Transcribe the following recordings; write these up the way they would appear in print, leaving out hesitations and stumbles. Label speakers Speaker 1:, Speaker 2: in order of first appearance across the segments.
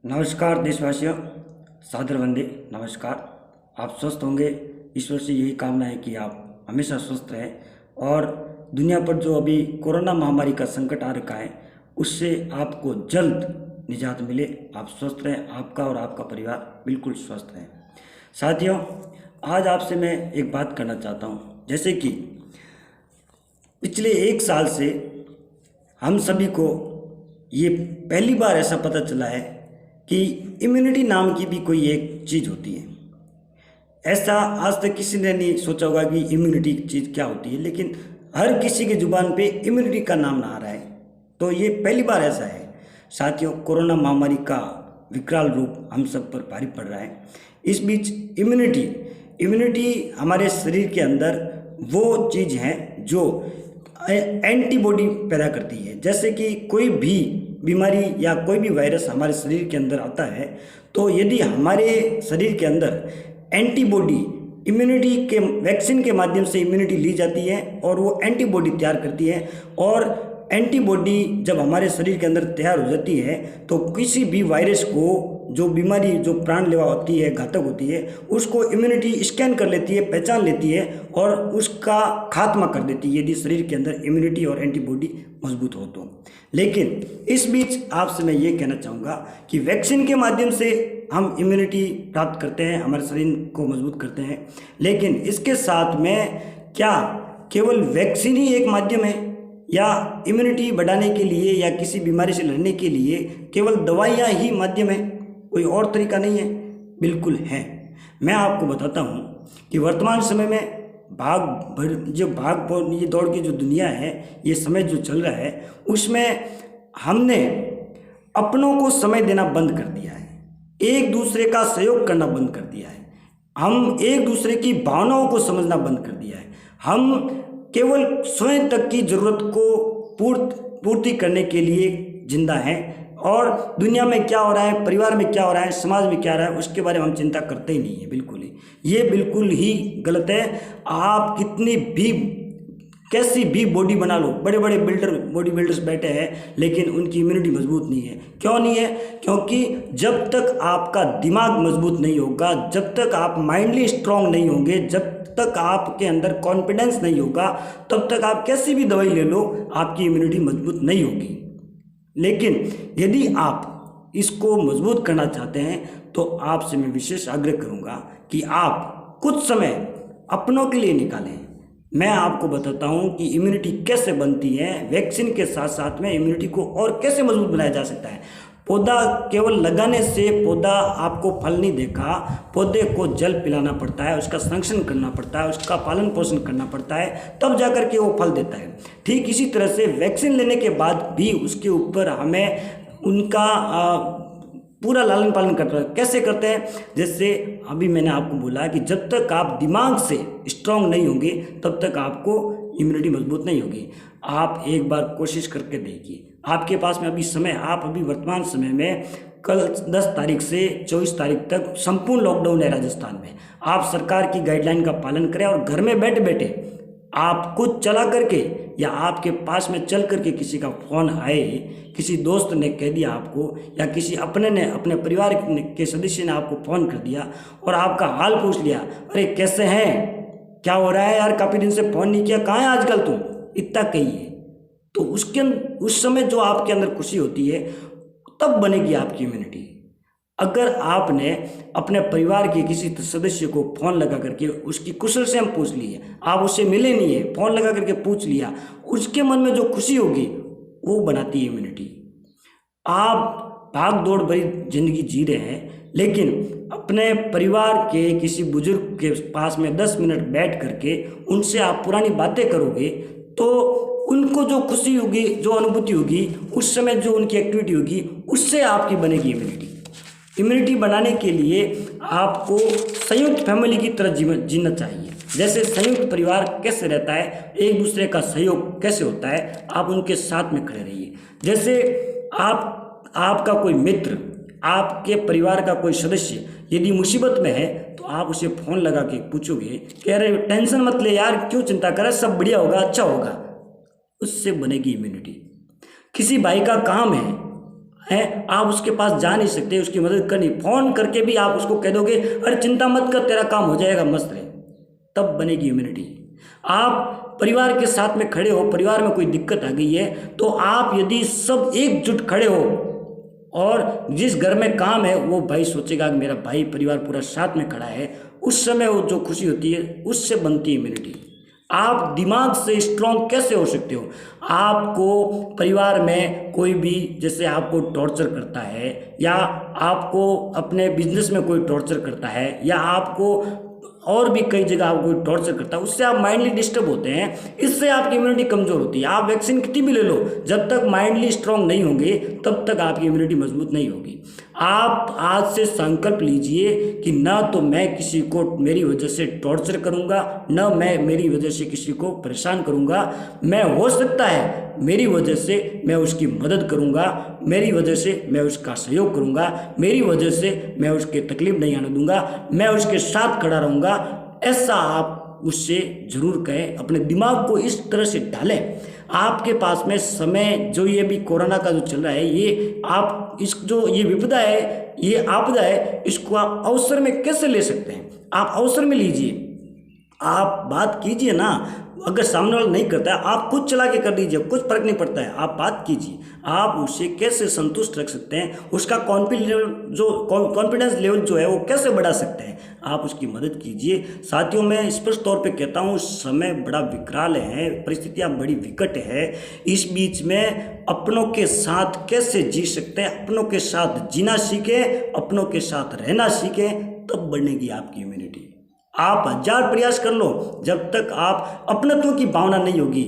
Speaker 1: नमस्कार देशवासियों, सादर वंदे नमस्कार। आप स्वस्थ होंगे, ईश्वर से यही कामना है कि आप हमेशा स्वस्थ रहें और दुनिया पर जो अभी कोरोना महामारी का संकट आ रखा है उससे आपको जल्द निजात मिले। आप स्वस्थ रहें, आपका और आपका परिवार बिल्कुल स्वस्थ रहें। साथियों, आज आपसे मैं एक बात करना चाहता हूँ। जैसे कि पिछले एक साल से हम सभी को ये पहली बार ऐसा पता चला है कि इम्यूनिटी नाम की भी कोई एक चीज़ होती है। ऐसा आज तक किसी ने नहीं सोचा होगा कि इम्यूनिटी चीज़ क्या होती है, लेकिन हर किसी की ज़ुबान पे इम्यूनिटी का नाम ना आ रहा है। तो ये पहली बार ऐसा है। साथियों, कोरोना महामारी का विकराल रूप हम सब पर भारी पड़ रहा है। इस बीच इम्यूनिटी हमारे शरीर के अंदर वो चीज़ है जो एंटीबॉडी पैदा करती है। जैसे कि कोई भी बीमारी या कोई भी वायरस हमारे शरीर के अंदर आता है तो यदि हमारे शरीर के अंदर एंटीबॉडी इम्यूनिटी के वैक्सीन के माध्यम से इम्यूनिटी ली जाती है और वो एंटीबॉडी तैयार करती है, और एंटीबॉडी जब हमारे शरीर के अंदर तैयार हो जाती है तो किसी भी वायरस को, जो बीमारी जो प्राणलेवा होती है, घातक होती है, उसको इम्यूनिटी स्कैन कर लेती है, पहचान लेती है और उसका खात्मा कर देती है यदि शरीर के अंदर इम्यूनिटी और एंटीबॉडी मजबूत हो तो। लेकिन इस बीच आपसे मैं ये कहना चाहूँगा कि वैक्सीन के माध्यम से हम इम्यूनिटी प्राप्त करते हैं, हमारे शरीर को मजबूत करते हैं, लेकिन इसके साथ में क्या केवल वैक्सीन ही एक माध्यम है, या इम्यूनिटी बढ़ाने के लिए या किसी बीमारी से लड़ने के लिए केवल दवाइयाँ ही माध्यम है, कोई और तरीका नहीं है? बिल्कुल है। मैं आपको बताता हूँ कि वर्तमान समय में ये दौड़ की जो दुनिया है, ये समय जो चल रहा है, उसमें हमने अपनों को समय देना बंद कर दिया है, एक दूसरे का सहयोग करना बंद कर दिया है, हम एक दूसरे की भावनाओं को समझना बंद कर दिया है। हम केवल स्वयं तक की जरूरत को पूर्ति करने के लिए जिंदा हैं, और दुनिया में क्या हो रहा है, परिवार में क्या हो रहा है, समाज में क्या हो रहा है, उसके बारे में हम चिंता करते ही नहीं है। बिल्कुल ही, ये बिल्कुल ही गलत है। आप कितनी भी कैसी भी बॉडी बना लो, बड़े बड़े बॉडी बिल्डर्स बैठे हैं, लेकिन उनकी इम्यूनिटी मजबूत नहीं है। क्यों नहीं है? क्योंकि जब तक आपका दिमाग मजबूत नहीं होगा, जब तक आप माइंडली स्ट्रांग नहीं होंगे, जब तक आपके अंदर कॉन्फिडेंस नहीं होगा, तब तक आप कैसी भी दवाई ले लो, आपकी इम्यूनिटी मजबूत नहीं होगी। लेकिन यदि आप इसको मजबूत करना चाहते हैं तो आपसे मैं विशेष आग्रह करूंगा कि आप कुछ समय अपनों के लिए निकालें। मैं आपको बताता हूं कि इम्यूनिटी कैसे बनती है, वैक्सीन के साथ साथ में इम्यूनिटी को और कैसे मजबूत बनाया जा सकता है। पौधा केवल लगाने से पौधा आपको फल नहीं देगा, पौधे को जल पिलाना पड़ता है, उसका संरक्षण करना पड़ता है, उसका पालन पोषण करना पड़ता है, तब जाकर के वो फल देता है। ठीक इसी तरह से वैक्सीन लेने के बाद भी उसके ऊपर हमें उनका पूरा लालन पालन करते हैं। कैसे करते हैं? जैसे अभी मैंने आपको बोला कि जब तक आप दिमाग से स्ट्रांग नहीं होंगे तब तक आपको इम्यूनिटी मजबूत नहीं होगी। आप एक बार कोशिश करके देखिए, आपके पास में अभी समय, आप अभी वर्तमान समय में कल 10 तारीख से 24 तारीख तक संपूर्ण लॉकडाउन है राजस्थान में। आप सरकार की गाइडलाइन का पालन करें और घर में बैठे बैठे आप खुद चला करके या आपके पास में चल करके किसी का फ़ोन आए, किसी दोस्त ने कह दिया आपको, या किसी अपने ने, अपने परिवार के सदस्य ने आपको फ़ोन कर दिया और आपका हाल पूछ लिया, अरे कैसे हैं, क्या हो रहा है यार, काफ़ी दिन से फ़ोन नहीं किया, कहाँ है आजकल तुम, इतना कहिए। तो उस समय जो आपके अंदर खुशी होती है, तब बनेगी आपकी इम्यूनिटी। अगर आपने अपने परिवार के किसी सदस्य को फ़ोन लगा करके उसकी कुशल से हम पूछ लिए, आप उससे मिले नहीं है, फ़ोन लगा करके पूछ लिया, उसके मन में जो खुशी होगी वो बनाती है इम्यूनिटी। आप भाग दौड़ भरी जिंदगी जी रहे हैं, लेकिन अपने परिवार के किसी बुजुर्ग के पास में 10 मिनट बैठ करके उनसे आप पुरानी बातें करोगे तो उनको जो खुशी होगी, जो अनुभूति होगी, उस समय जो उनकी एक्टिविटी होगी, उससे आपकी बनेगी इम्यूनिटी। इम्यूनिटी बनाने के लिए आपको संयुक्त फैमिली की तरह जीना चाहिए। जैसे संयुक्त परिवार कैसे रहता है, एक दूसरे का सहयोग कैसे होता है, आप उनके साथ में खड़े रहिए। जैसे आपका कोई मित्र, आपके परिवार का कोई सदस्य यदि मुसीबत में है तो आप उसे फ़ोन लगा के पूछोगे कि अरे टेंशन मत ले यार, क्यों चिंता कर रहा है, सब बढ़िया होगा, अच्छा होगा, उससे बनेगी इम्यूनिटी। किसी भाई का काम है, है, आप उसके पास जा नहीं सकते, उसकी मदद करनी, फ़ोन करके भी आप उसको कह दोगे अरे चिंता मत कर तेरा काम हो जाएगा, मस्त रहे, तब बनेगी इम्यूनिटी। आप परिवार के साथ में खड़े हो, परिवार में कोई दिक्कत आ गई है तो आप यदि सब एकजुट खड़े हो और जिस घर में काम है वो भाई सोचेगा कि मेरा भाई परिवार पूरा साथ में खड़ा है, उस समय वो जो खुशी होती है उससे बनती है इम्यूनिटी। आप दिमाग से स्ट्रांग कैसे हो सकते हो? आपको परिवार में कोई भी जैसे आपको टॉर्चर करता है या आपको अपने बिजनेस में कोई टॉर्चर करता है या आपको और भी कई जगह आपको कोई टॉर्चर करता है, उससे आप माइंडली डिस्टर्ब होते हैं, इससे आपकी इम्यूनिटी कमज़ोर होती है। आप वैक्सीन कितनी भी ले लो, जब तक माइंडली स्ट्रांग नहीं होंगे तब तक आपकी इम्यूनिटी मजबूत नहीं होगी। आप आज से संकल्प लीजिए कि ना तो मैं किसी को मेरी वजह से टॉर्चर करूंगा, ना मैं मेरी वजह से किसी को परेशान करूंगा। मैं हो सकता है मेरी वजह से मैं उसकी मदद करूंगा, मेरी वजह से मैं उसका सहयोग करूंगा, मेरी वजह से मैं उसके तकलीफ नहीं आने दूंगा, मैं उसके साथ खड़ा रहूंगा। ऐसा आप उससे जरूर कहें, अपने दिमाग को इस तरह से ढालें। आपके पास में समय जो ये भी कोरोना का जो चल रहा है, ये आप इस जो ये विपदा है, ये आपदा है, इसको आप अवसर में कैसे ले सकते हैं? आप अवसर में लीजिए, आप बात कीजिए ना। अगर सामने वाला नहीं करता है आप खुद चला के कर दीजिए, कुछ फर्क नहीं पड़ता है, आप बात कीजिए। आप उसे कैसे संतुष्ट रख सकते हैं, उसका कॉन्फिडेंस लेवल जो है वो कैसे बढ़ा सकते हैं, आप उसकी मदद कीजिए। साथियों, मैं स्पष्ट तौर पे कहता हूँ समय बड़ा विकराल है, परिस्थितियाँ बड़ी विकट है। इस बीच में अपनों के साथ कैसे जी सकते हैं, अपनों के साथ जीना सीखें, अपनों के साथ रहना सीखें, तब बढ़ेगी आपकी इम्यूनिटी। आप 1000 प्रयास कर लो, जब तक आप अपनत्व की भावना नहीं होगी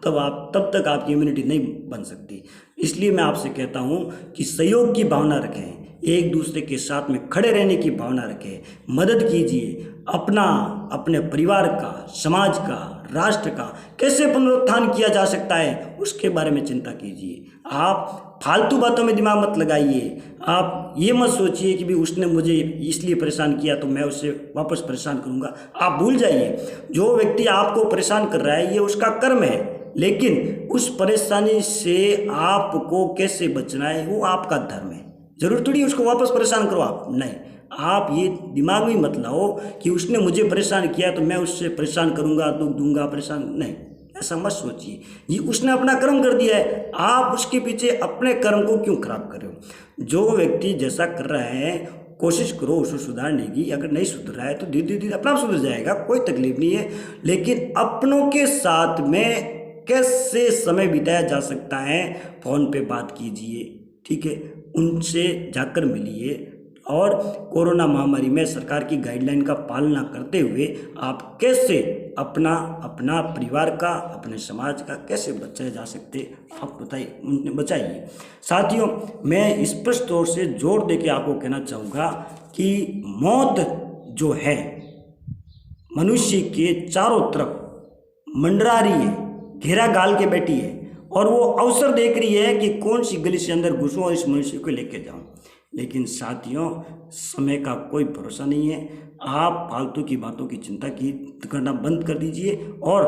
Speaker 1: तब तक आपकी इम्यूनिटी नहीं बन सकती। इसलिए मैं आपसे कहता हूँ कि सहयोग की भावना रखें, एक दूसरे के साथ में खड़े रहने की भावना रखें, मदद कीजिए। अपने परिवार का, समाज का, राष्ट्र का कैसे पुनरुत्थान किया जा सकता है उसके बारे में चिंता कीजिए। आप फालतू बातों में दिमाग मत लगाइए। आप ये मत सोचिए कि भी उसने मुझे इसलिए परेशान किया तो मैं उससे वापस परेशान करूंगा। आप भूल जाइए, जो व्यक्ति आपको परेशान कर रहा है ये उसका कर्म है, लेकिन उस परेशानी से आपको कैसे बचना है वो आपका धर्म है। जरूर थोड़ी उसको वापस परेशान करो आप, नहीं। आप ये दिमाग में मत लाओ कि उसने मुझे परेशान किया तो मैं उससे परेशान करूंगा, दुख दूंगा, परेशान, नहीं, ऐसा मत सोचिए। ये उसने अपना कर्म कर दिया है, आप उसके पीछे अपने कर्म को क्यों खराब कर रहे हो? जो व्यक्ति जैसा कर रहा है कोशिश करो उसको सुधारने की, अगर नहीं सुधर रहा है तो धीरे धीरे अपना सुधर जाएगा, कोई तकलीफ नहीं है। लेकिन अपनों के साथ में कैसे समय बिताया जा सकता है, फ़ोन पे बात कीजिए, ठीक है, उनसे जाकर मिलिए और कोरोना महामारी में सरकार की गाइडलाइन का पालना करते हुए आप कैसे अपना परिवार का, अपने समाज का कैसे बचाया जा सकते, आप बताइए, बचाइए। साथियों, मैं स्पष्ट तौर से जोर देके आपको कहना चाहूँगा कि मौत जो है मनुष्य के चारों तरफ मंडरा रही है, घेरा गाल के बैठी है और वो अवसर देख रही है कि कौन सी गली से अंदर घुसूं और इस मनुष्य को लेके जाऊं। लेकिन साथियों, समय का कोई भरोसा नहीं है। आप फालतू की बातों की चिंता करना बंद कर दीजिए और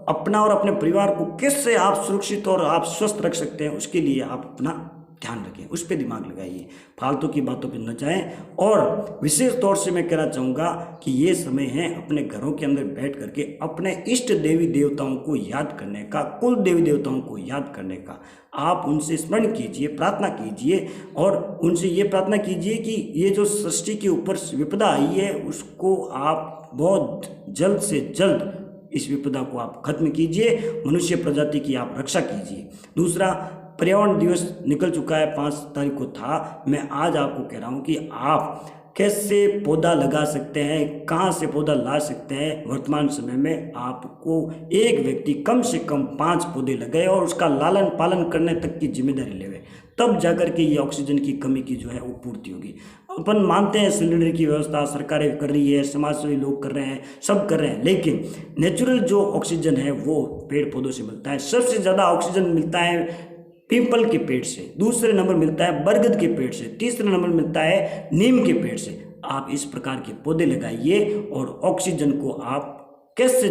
Speaker 1: अपना और अपने परिवार को कैसे आप सुरक्षित और आप स्वस्थ रख सकते हैं उसके लिए आप अपना ध्यान रखें, उस पर दिमाग लगाइए, फालतू की बातों पे न जाएं। और विशेष तौर से मैं कहना चाहूँगा कि ये समय है अपने घरों के अंदर बैठ करके अपने इष्ट देवी देवताओं को याद करने का, कुल देवी देवताओं को याद करने का। आप उनसे स्मरण कीजिए, प्रार्थना कीजिए और उनसे ये प्रार्थना कीजिए कि ये जो सृष्टि के ऊपर विपदा आई है उसको आप बहुत जल्द से जल्द इस विपदा को आप खत्म कीजिए, मनुष्य प्रजाति की आप रक्षा कीजिए। दूसरा, पर्यावरण दिवस निकल चुका है, 5 तारीख को था। मैं आज आपको कह रहा हूँ कि आप कैसे पौधा लगा सकते हैं, कहाँ से पौधा ला सकते हैं। वर्तमान समय में आपको एक व्यक्ति कम से कम 5 पौधे लगाए और उसका लालन पालन करने तक की जिम्मेदारी लेवे, तब जाकर के ये ऑक्सीजन की कमी की जो है वो पूर्ति होगी। अपन मानते हैं सिलेंडर की व्यवस्था सरकारें कर रही है, समाज सेवी लोग कर रहे हैं, सब कर रहे हैं, लेकिन नेचुरल जो ऑक्सीजन है वो पेड़ पौधों से मिलता है। सबसे ज़्यादा ऑक्सीजन मिलता है पीपल के पेड़ से, दूसरे नंबर मिलता है बरगद के पेड़ से, तीसरे नंबर मिलता है नीम के पेड़ से। आप इस प्रकार के पौधे लगाइए और ऑक्सीजन को आप कैसे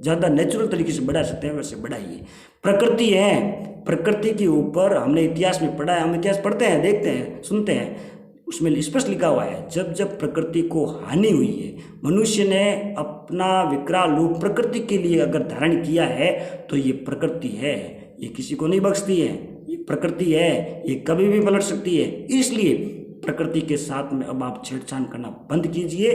Speaker 1: ज़्यादा नेचुरल तरीके से बढ़ा सकते हैं वैसे बढ़ाइए। प्रकृति है, प्रकृति के ऊपर हमने इतिहास में पढ़ा है, हम इतिहास पढ़ते हैं, देखते हैं, सुनते हैं, उसमें स्पष्ट लिखा हुआ है जब जब प्रकृति को हानि हुई है, मनुष्य ने अपना विकराल रूप प्रकृति के लिए अगर धारण किया है तो ये प्रकृति है, ये किसी को नहीं बख्शती है, ये प्रकृति है, ये कभी भी पलट सकती है। इसलिए प्रकृति के साथ में अब आप छेड़छाड़ करना बंद कीजिए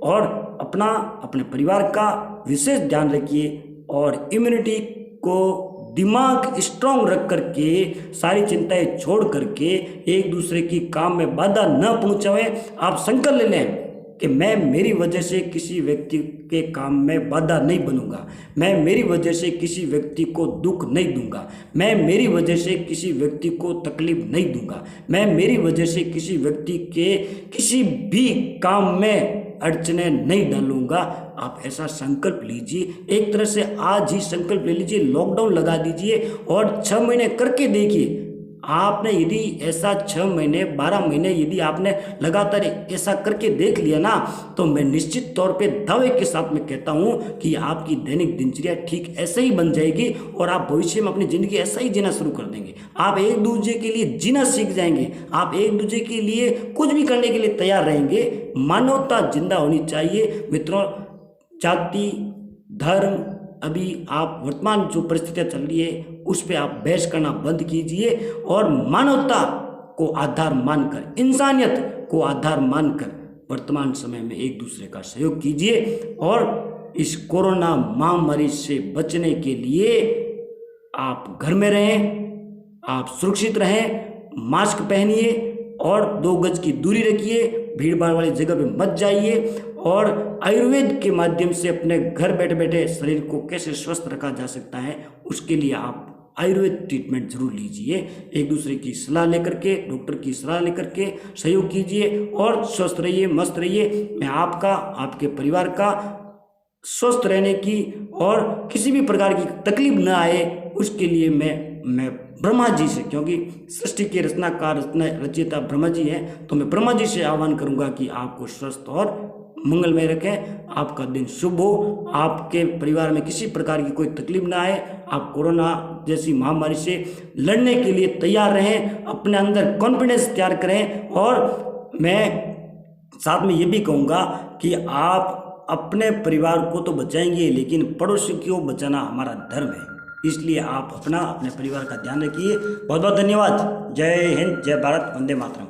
Speaker 1: और अपना अपने परिवार का विशेष ध्यान रखिए और इम्यूनिटी को दिमाग स्ट्रांग रख करके सारी चिंताएं छोड़ करके एक दूसरे की काम में बाधा न पहुंचाएं। आप संकल्प ले लें कि मैं मेरी वजह से किसी व्यक्ति के काम में बाधा नहीं बनूंगा, मैं मेरी वजह से किसी व्यक्ति को दुख नहीं दूंगा, मैं मेरी वजह से किसी व्यक्ति को तकलीफ नहीं दूंगा, मैं मेरी वजह से किसी व्यक्ति के किसी भी काम में अड़चने नहीं डालूंगा। आप ऐसा संकल्प लीजिए, एक तरह से आज ही संकल्प ले लीजिए, लॉकडाउन लगा दीजिए और 6 महीने करके देखिए। आपने यदि ऐसा 6 महीने 12 महीने यदि आपने लगातार ऐसा करके देख लिया ना, तो मैं निश्चित तौर पे दावे के साथ में कहता हूँ कि आपकी दैनिक दिनचर्या ठीक ऐसे ही बन जाएगी और आप भविष्य में अपनी ज़िंदगी ऐसा ही जीना शुरू कर देंगे। आप एक दूसरे के लिए जीना सीख जाएंगे, आप एक दूसरे के लिए कुछ भी करने के लिए तैयार रहेंगे। मानवता जिंदा होनी चाहिए मित्रों। जाति धर्म अभी आप वर्तमान जो परिस्थितियाँ चल रही है उस पर आप बहस करना बंद कीजिए और मानवता को आधार मानकर, इंसानियत को आधार मानकर वर्तमान समय में एक दूसरे का सहयोग कीजिए और इस कोरोना महामारी से बचने के लिए आप घर में रहें, आप सुरक्षित रहें, मास्क पहनिए और 2 गज की दूरी रखिए, भीड़ भाड़ वाली जगह पे मत जाइए और आयुर्वेद के माध्यम से अपने घर बैठे बैठे शरीर को कैसे स्वस्थ रखा जा सकता है उसके लिए आप आयुर्वेद ट्रीटमेंट जरूर लीजिए। एक दूसरे की सलाह लेकर के, डॉक्टर की सलाह लेकर के सहयोग कीजिए और स्वस्थ रहिए, मस्त रहिए। मैं आपका, आपके परिवार का स्वस्थ रहने की और किसी भी प्रकार की तकलीफ न आए उसके लिए मैं ब्रह्मा जी से, क्योंकि सृष्टि के रचनाकार रचयिता ब्रह्मा जी हैं, तो मैं ब्रह्मा जी से आह्वान करूंगा कि आपको स्वस्थ और मंगलमय रखें। आपका दिन शुभ हो, आपके परिवार में किसी प्रकार की कोई तकलीफ ना आए, आप कोरोना जैसी महामारी से लड़ने के लिए तैयार रहें, अपने अंदर कॉन्फिडेंस तैयार करें। और मैं साथ में ये भी कहूँगा कि आप अपने परिवार को तो बचाएंगे लेकिन पड़ोसी को बचाना हमारा धर्म है, इसलिए आप अपने परिवार का ध्यान रखिए। बहुत बहुत धन्यवाद। जय हिंद, जय भारत, वंदे मातरम।